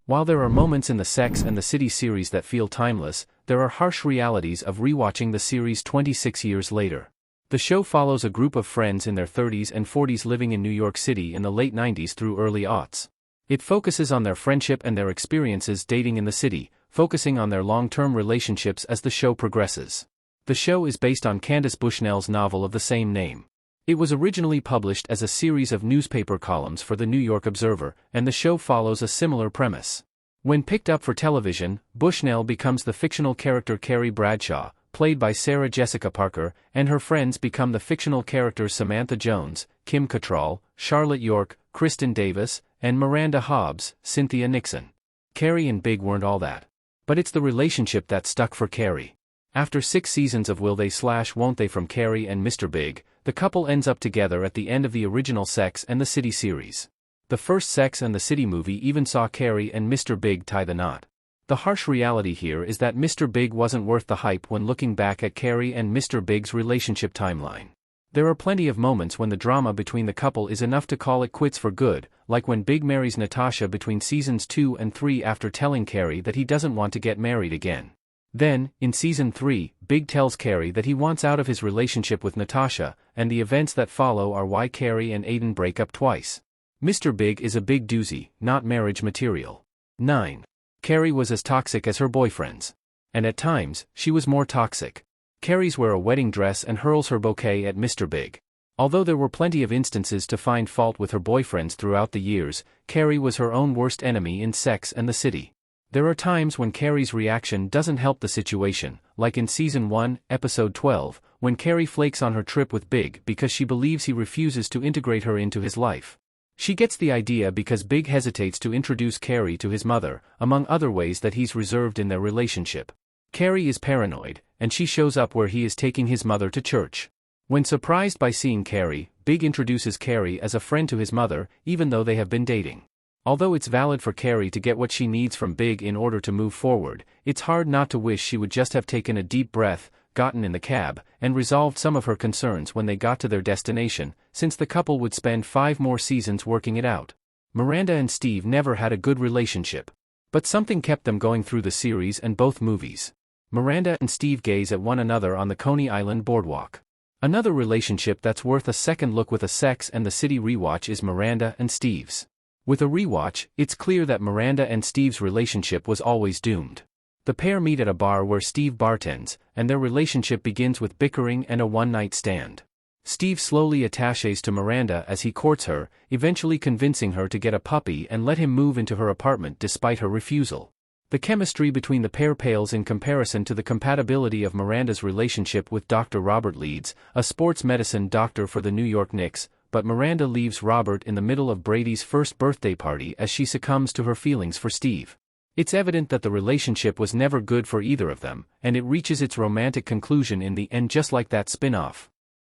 While there are moments in the Sex and the City series that feel timeless, there are harsh realities of rewatching the series 26 years later. The show follows a group of friends in their 30s and 40s living in New York City in the late 90s through early aughts. It focuses on their friendship and their experiences dating in the city, focusing on their long-term relationships as the show progresses. The show is based on Candace Bushnell's novel of the same name. It was originally published as a series of newspaper columns for the New York Observer, and the show follows a similar premise. When picked up for television, Bushnell becomes the fictional character Carrie Bradshaw, played by Sarah Jessica Parker, and her friends become the fictional characters Samantha Jones, Kim Cattrall, Charlotte York, Kristen Davis, and Miranda Hobbs, Cynthia Nixon. Carrie and Big weren't all that. But it's the relationship that stuck for Carrie. After 6 seasons of Will They / Won't They from Carrie and Mr. Big, the couple ends up together at the end of the original Sex and the City series. The first Sex and the City movie even saw Carrie and Mr. Big tie the knot. The harsh reality here is that Mr. Big wasn't worth the hype when looking back at Carrie and Mr. Big's relationship timeline. There are plenty of moments when the drama between the couple is enough to call it quits for good, like when Big marries Natasha between seasons 2 and 3 after telling Carrie that he doesn't want to get married again. Then, in season 3, Big tells Carrie that he wants out of his relationship with Natasha, and the events that follow are why Carrie and Aiden break up twice. Mr. Big is a big doozy, not marriage material. 9. Carrie was as toxic as her boyfriends. And at times, she was more toxic. Carrie's wears a wedding dress and hurls her bouquet at Mr. Big. Although there were plenty of instances to find fault with her boyfriends throughout the years, Carrie was her own worst enemy in Sex and the City. There are times when Carrie's reaction doesn't help the situation, like in Season 1, Episode 12, when Carrie flakes on her trip with Big because she believes he refuses to integrate her into his life. She gets the idea because Big hesitates to introduce Carrie to his mother, among other ways that he's reserved in their relationship. Carrie is paranoid, and she shows up where he is taking his mother to church. When surprised by seeing Carrie, Big introduces Carrie as a friend to his mother, even though they have been dating. Although it's valid for Carrie to get what she needs from Big in order to move forward, it's hard not to wish she would just have taken a deep breath, gotten in the cab, and resolved some of her concerns when they got to their destination, since the couple would spend 5 more seasons working it out. Miranda and Steve never had a good relationship. But something kept them going through the series and both movies. Miranda and Steve gaze at one another on the Coney Island boardwalk. Another relationship that's worth a second look with a Sex and the City rewatch is Miranda and Steve's. With a rewatch, it's clear that Miranda and Steve's relationship was always doomed. The pair meet at a bar where Steve bartends, and their relationship begins with bickering and a one-night stand. Steve slowly attaches to Miranda as he courts her, eventually convincing her to get a puppy and let him move into her apartment despite her refusal. The chemistry between the pair pales in comparison to the compatibility of Miranda's relationship with Dr. Robert Leeds, a sports medicine doctor for the New York Knicks, but Miranda leaves Robert in the middle of Brady's first birthday party as she succumbs to her feelings for Steve. It's evident that the relationship was never good for either of them, and it reaches its romantic conclusion in the end just like that spin-off.